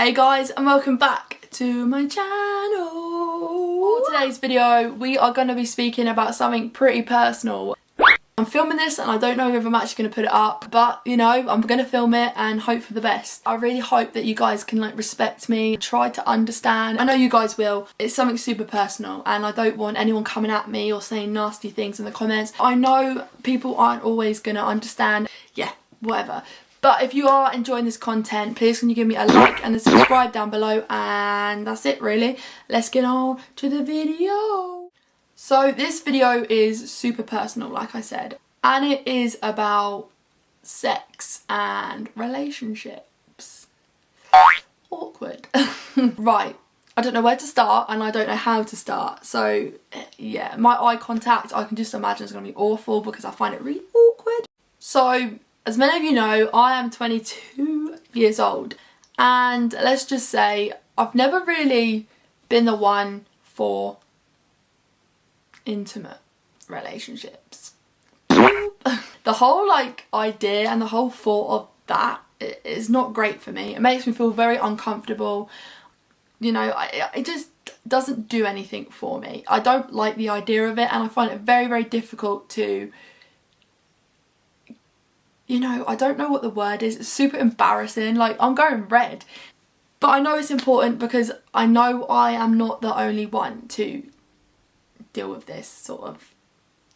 Hey guys, and welcome back to my channel. For today's video, we are going to be speaking about something pretty personal. I'm filming this and I don't know if I'm actually going to put it up, but you know, I'm going to film it and hope for the best. I really hope that you guys can like respect me, try to understand. I know you guys will. It's something super personal and I don't want anyone coming at me or saying nasty things in the comments. I know people aren't always going to understand. Yeah, whatever. But if you are enjoying this content, please can you give me a like and a subscribe down below, and that's it really. Let's get on to the video. So this video is super personal, like I said, and it is about sex and relationships. Awkward. Right, I don't know where to start and I don't know how to start. So yeah, my eye contact, I can just imagine it's going to be awful because I find it really awkward. So as many of you know, I am 22 years old, and let's just say I've never really been the one for intimate relationships. The whole like idea and the whole thought of that is not great for me. It makes me feel very uncomfortable. You know, it just doesn't do anything for me. I don't like the idea of it, and I find it very, very difficult to, you know, I don't know what the word is. It's super embarrassing. Like, I'm going red. But I know it's important because I know I am not the only one to deal with this sort of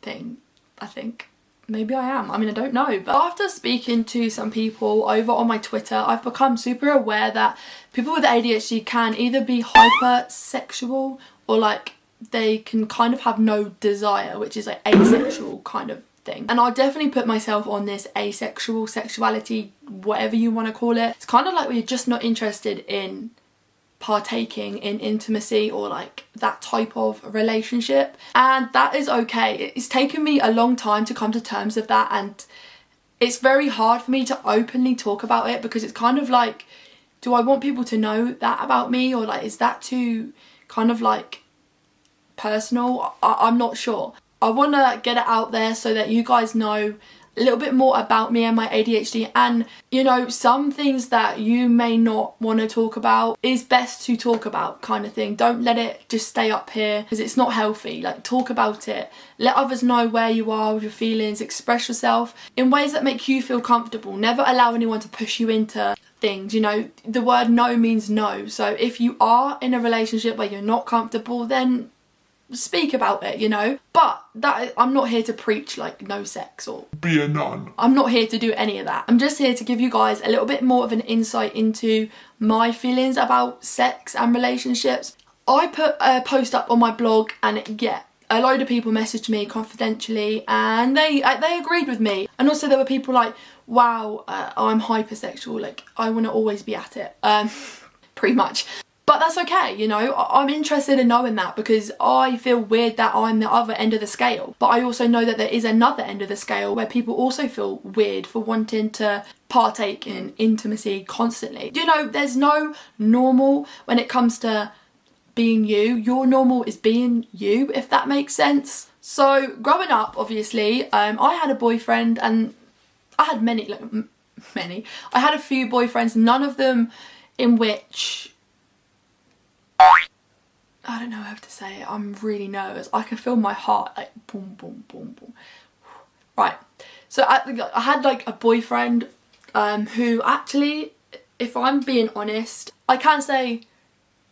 thing, I think. Maybe I am. I mean, I don't know. But after speaking to some people over on my Twitter, I've become super aware that people with ADHD can either be hypersexual or like they can kind of have no desire, which is like asexual kind of thing. And I'll definitely put myself on this asexual, sexuality, whatever you want to call it. It's kind of like we're just not interested in partaking in intimacy or like that type of relationship, and that is okay. It's taken me a long time to come to terms with that, and it's very hard for me to openly talk about it because it's kind of like, do I want people to know that about me, or like is that too kind of like personal? I'm not sure. I want to get it out there so that you guys know a little bit more about me and my ADHD, and you know, some things that you may not want to talk about is best to talk about, kind of thing. Don't let it just stay up here because it's not healthy. Like, talk about it, let others know where you are with your feelings, express yourself in ways that make you feel comfortable. Never allow anyone to push you into things. You know, the word no means no, so if you are in a relationship where you're not comfortable, then speak about it, you know. But that, I'm not here to preach like no sex or be a nun. I'm not here to do any of that. I'm just here to give you guys a little bit more of an insight into my feelings about sex and relationships. I put a post up on my blog, and yeah, a load of people messaged me confidentially and they agreed with me. And also there were people like, wow, I'm hypersexual, like I want to always be at it, pretty much. But that's okay, you know, I'm interested in knowing that because I feel weird that I'm the other end of the scale. But I also know that there is another end of the scale where people also feel weird for wanting to partake in intimacy constantly. You know, there's no normal when it comes to being you. Your normal is being you, if that makes sense. So growing up, obviously, I had a boyfriend, and I had I had a few boyfriends, none of them in which, I don't know how to say it, I'm really nervous. I can feel my heart like boom, boom, boom, boom. Right, so I had like a boyfriend who actually, if I'm being honest, I can't say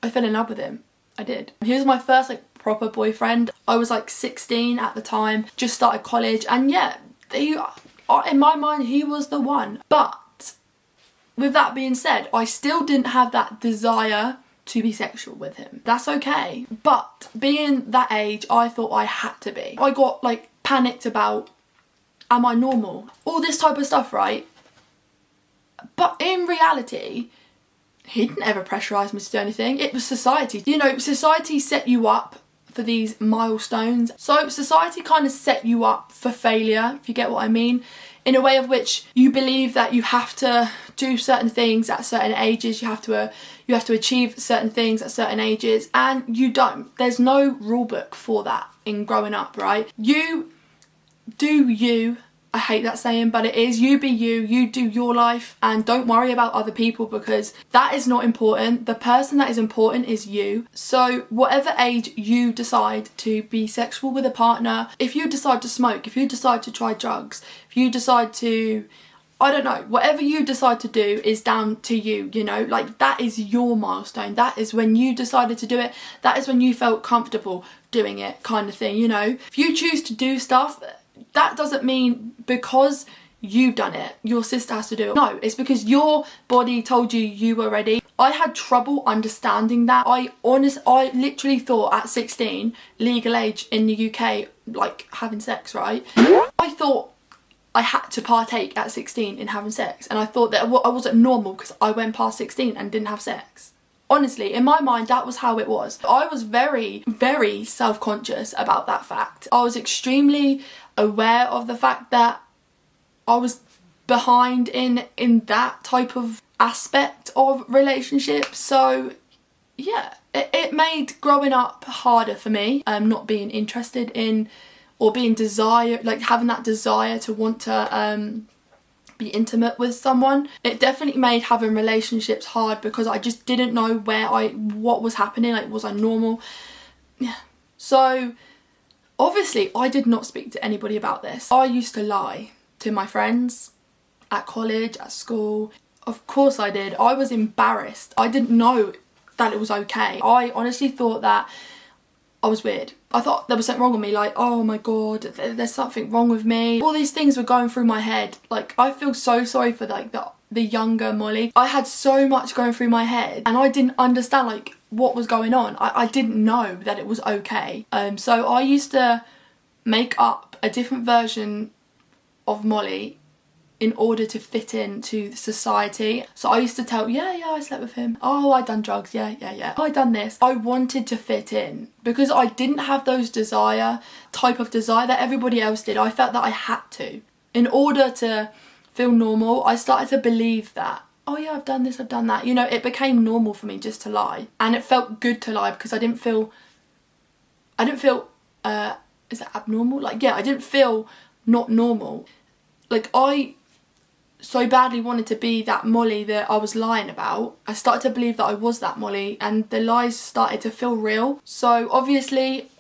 I fell in love with him. I did. He was my first like proper boyfriend. I was like 16 at the time, just started college, and yeah, in my mind he was the one. But with that being said, I still didn't have that desire to be sexual with him. That's okay. But being that age, I thought I had to be. I got like panicked about, am I normal? All this type of stuff, right? But in reality, he didn't ever pressurise me to do anything. It was society. You know, society set you up for these milestones. So society kind of set you up for failure, if you get what I mean, in a way of which you believe that you have to do certain things at certain ages, you have to achieve certain things at certain ages, and you don't. There's no rule book for that in growing up, right? You do you, I hate that saying, but it is. You be you, you do your life, and don't worry about other people, because that is not important. The person that is important is you. So whatever age you decide to be sexual with a partner, if you decide to smoke, if you decide to try drugs, if you decide to, I don't know, whatever you decide to do is down to you, you know, like that is your milestone. That is when you decided to do it. That is when you felt comfortable doing it, kind of thing, you know. If you choose to do stuff, that doesn't mean because you've done it, your sister has to do it. No, it's because your body told you you were ready. I had trouble understanding that. I literally thought at 16, legal age in the UK, like having sex, right? I thought I had to partake at 16 in having sex, and I thought that I wasn't normal because I went past 16 and didn't have sex. Honestly, in my mind, that was how it was. I was very, very self-conscious about that fact. I was extremely aware of the fact that I was behind in that type of aspect of relationships. So yeah, it made growing up harder for me, not being interested in or being having that desire to want to be intimate with someone. It definitely made having relationships hard because I just didn't know what was happening, like was I normal? Yeah. So obviously I did not speak to anybody about this. I used to lie to my friends at college, at school. Of course I did. I was embarrassed. I didn't know that it was okay. I honestly thought that I was weird. I thought there was something wrong with me, like, oh my god, there's something wrong with me. All these things were going through my head. Like, I feel so sorry for like the younger Molly. I had so much going through my head and I didn't understand like what was going on. I didn't know that it was okay. So I used to make up a different version of Molly in order to fit into society. So I used to tell, yeah, I slept with him. Oh, I done drugs, yeah. Oh, I done this. I wanted to fit in because I didn't have those type of desire that everybody else did. I felt that I had to. In order to feel normal, I started to believe that, oh yeah, I've done this, I've done that. You know, it became normal for me just to lie. And it felt good to lie because I didn't feel, is that abnormal? Like, yeah, I didn't feel not normal. Like, I so badly wanted to be that Molly that I was lying about. I started to believe that I was that Molly and the lies started to feel real. So obviously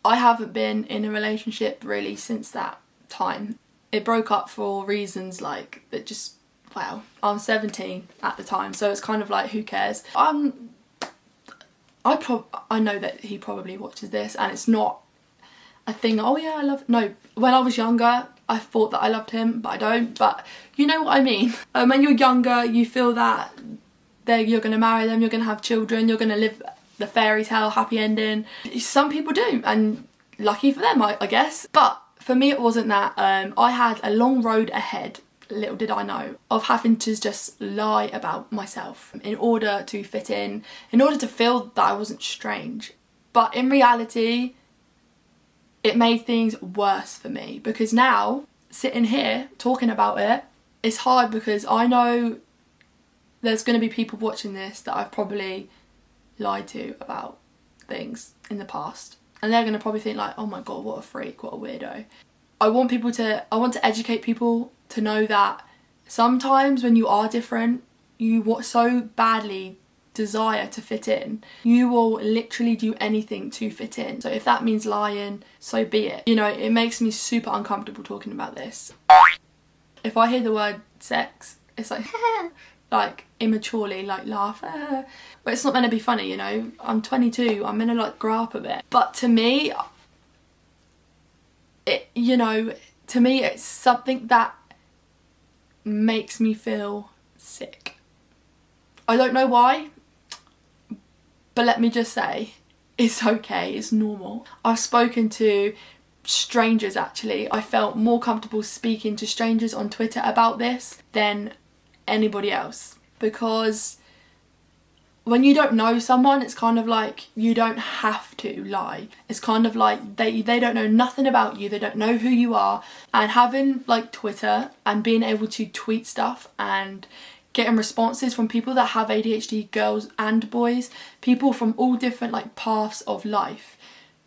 I haven't been in a relationship really since that time. It broke up for reasons like that just, wow. I'm 17 at the time, so it's kind of like, who cares? I know that he probably watches this and it's not a thing, oh yeah, no, when I was younger, I thought that I loved him, but I don't. But you know what I mean. When you're younger, you feel that you're going to marry them, you're going to have children, you're going to live the fairy tale happy ending. Some people do, and lucky for them, I guess. But for me, it wasn't that. I had a long road ahead, little did I know, of having to just lie about myself in order to fit in order to feel that I wasn't strange. But in reality, it made things worse for me because now, sitting here talking about it, it's hard because I know there's going to be people watching this that I've probably lied to about things in the past. And they're going to probably think like, oh my god, what a freak, what a weirdo. I want to educate people to know that sometimes when you are different, you so badly desire to fit in, you will literally do anything to fit in. So if that means lying, so be it. You know, it makes me super uncomfortable talking about this. If I hear the word sex, it's like like immaturely like laugh, but it's not meant to be funny, you know. I'm 22, I'm meant to like grow up a bit. But to me, it's something that makes me feel sick. I don't know why, but let me just say, it's okay, it's normal. I've spoken to strangers actually. I felt more comfortable speaking to strangers on Twitter about this than anybody else. Because when you don't know someone, it's kind of like you don't have to lie. It's kind of like they don't know nothing about you, they don't know who you are. And having like Twitter and being able to tweet stuff and getting responses from people that have ADHD, girls and boys, people from all different like paths of life,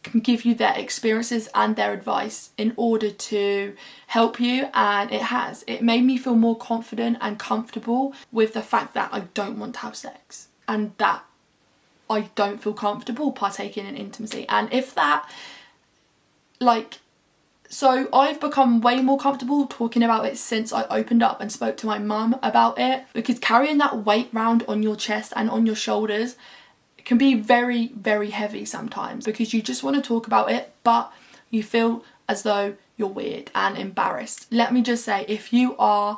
can give you their experiences and their advice in order to help you, and it made me feel more confident and comfortable with the fact that I don't want to have sex and that I don't feel comfortable partaking in intimacy. And if that, like, so I've become way more comfortable talking about it since I opened up and spoke to my mum about it, because carrying that weight round on your chest and on your shoulders can be very, very heavy sometimes, because you just want to talk about it but you feel as though you're weird and embarrassed. Let me just say, if you are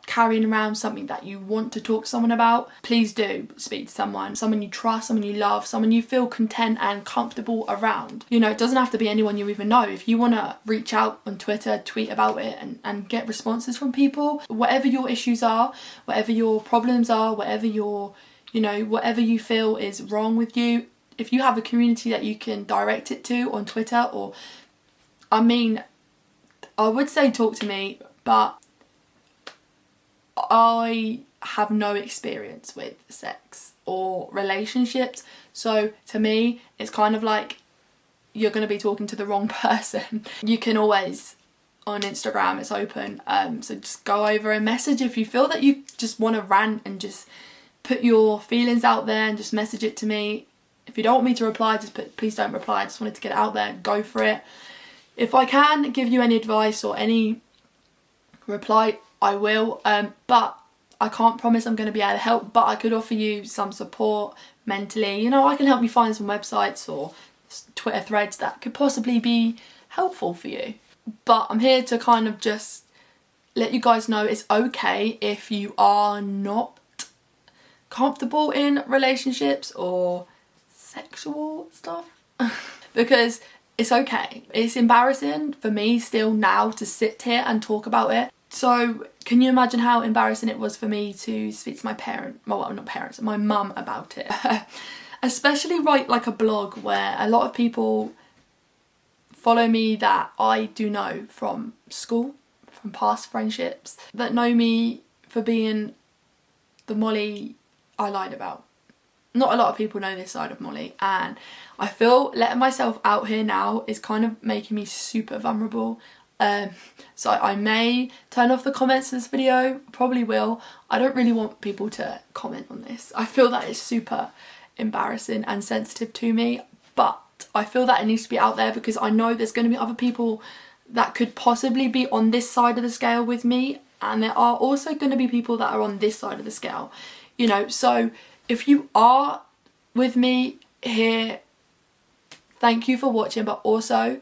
carrying around something that you want to talk to someone about, please do speak to someone you trust, someone you love, someone you feel content and comfortable around. You know, it doesn't have to be anyone you even know. If you want to reach out on Twitter, tweet about it and get responses from people, whatever your issues are, whatever your problems are, whatever you feel is wrong with you, if you have a community that you can direct it to on Twitter, or, I mean, I would say talk to me, but I have no experience with sex or relationships, so to me it's kind of like you're going to be talking to the wrong person. You can always, on Instagram, it's open, so just go over and message if you feel that you just want to rant and just put your feelings out there, and just message it to me. If you don't want me to reply, just put please don't reply. I just wanted to get it out there, go for it. If I can give you any advice or any reply, I will, but I can't promise I'm going to be able to help, but I could offer you some support mentally. You know, I can help you find some websites or Twitter threads that could possibly be helpful for you. But I'm here to kind of just let you guys know it's okay if you are not comfortable in relationships or sexual stuff because it's okay. It's embarrassing for me still now to sit here and talk about it. So can you imagine how embarrassing it was for me to speak to my mum about it? Especially write like a blog where a lot of people follow me that I do know from school, from past friendships, that know me for being the Molly I lied about. Not a lot of people know this side of Molly, and I feel letting myself out here now is kind of making me super vulnerable. So I may turn off the comments of this video, probably will. I don't really want people to comment on this. I feel that it's super embarrassing and sensitive to me, but I feel that it needs to be out there because I know there's going to be other people that could possibly be on this side of the scale with me, and there are also going to be people that are on this side of the scale, you know. So if you are with me here, thank you for watching, but also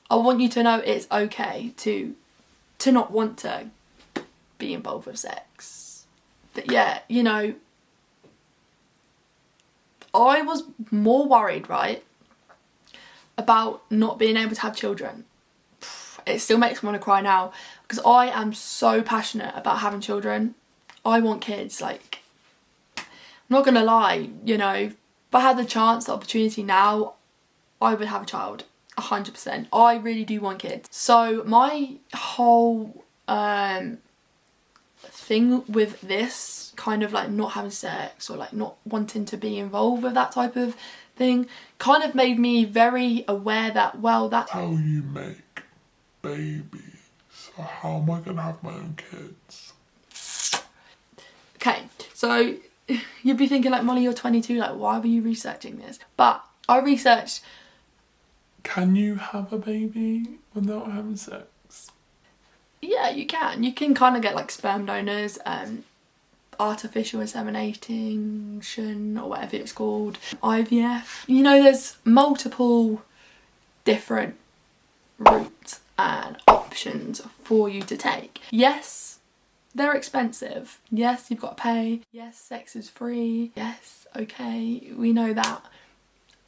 I want you to know it's okay to not want to be involved with sex. But yeah, you know, I was more worried, right, about not being able to have children. It still makes me want to cry now because I am so passionate about having children. I want kids, like, I'm not gonna lie, you know, if I had the chance, the opportunity now, I would have a child, 100%. I really do want kids. So my whole thing with this, kind of like not having sex or like not wanting to be involved with that type of thing, kind of made me very aware that, well, that's how you make babies. So how am I gonna have my own kids? Okay, so you'd be thinking like, Molly, you're 22, like why were you researching this? But I researched, can you have a baby without having sex? Yeah, you can. You can kind of get like sperm donors, artificial insemination or whatever it's called, IVF. You know, there's multiple different routes and options for you to take. Yes, they're expensive. Yes, you've got to pay. Yes, sex is free. Yes, okay, we know that.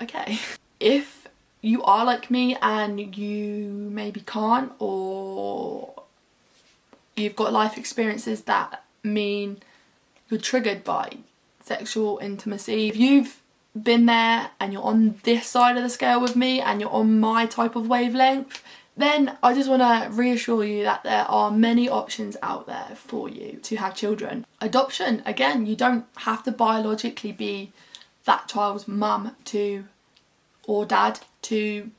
Okay. If you are like me and you maybe can't, or you've got life experiences that mean you're triggered by sexual intimacy, if you've been there and you're on this side of the scale with me and you're on my type of wavelength, then I just want to reassure you that there are many options out there for you to have children. Adoption, again, you don't have to biologically be that child's mum to or dad to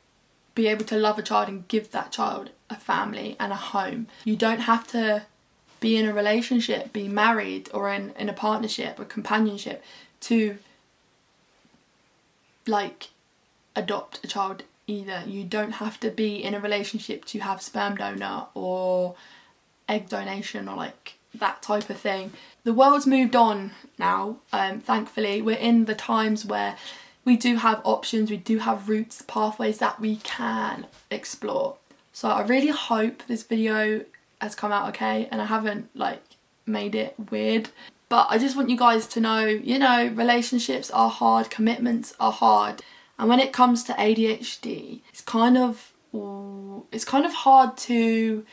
be able to love a child and give that child a family and a home. You don't have to be in a relationship, be married, or in a partnership or companionship to like adopt a child either. You don't have to be in a relationship to have sperm donor or egg donation or like that type of thing. The world's moved on now, thankfully. We're in the times where we do have options, we do have routes, pathways that we can explore. So I really hope this video has come out okay and I haven't like made it weird. But I just want you guys to know, you know, relationships are hard, commitments are hard. And when it comes to ADHD, it's kind of hard to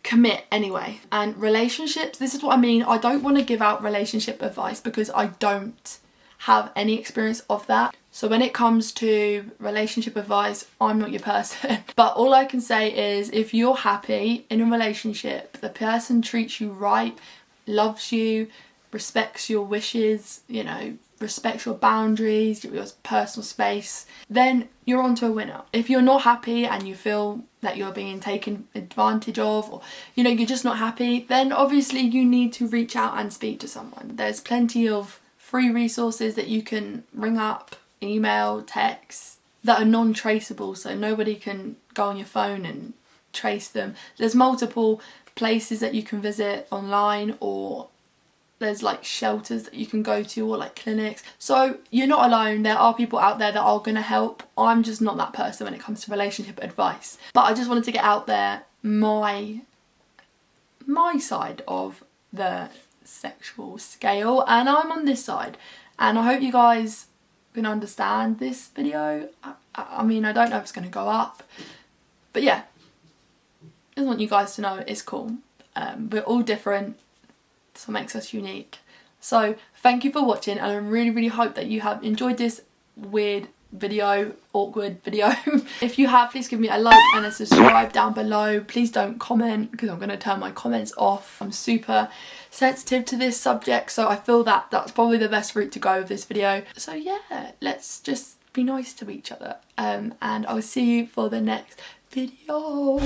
commit anyway. And relationships, this is what I mean. I don't want to give out relationship advice because I don't have any experience of that. So when it comes to relationship advice, I'm not your person. But all I can say is if you're happy in a relationship, the person treats you right, loves you, respects your wishes, you know, respects your boundaries, your personal space, then you're onto a winner. If you're not happy and you feel that you're being taken advantage of, or you know, you're just not happy, then obviously you need to reach out and speak to someone. There's plenty of free resources that you can ring up, email, text, that are non-traceable, so nobody can go on your phone and trace them. There's multiple places that you can visit online, or there's like shelters that you can go to, or like clinics. So you're not alone. There are people out there that are going to help. I'm just not that person when it comes to relationship advice. But I just wanted to get out there my side of the sexual scale, and I'm on this side, and I hope you guys can understand this video. I mean, I don't know if it's going to go up, but yeah, I just want you guys to know it's cool. We're all different. That's what makes us unique. So thank you for watching, and I really hope that you have enjoyed this weird video, awkward video. If you have, please give me a like and a subscribe down below. Please don't comment because I'm going to turn my comments off. I'm super sensitive to this subject, so I feel that that's probably the best route to go with this video. So yeah, let's just be nice to each other, and I'll see you for the next video.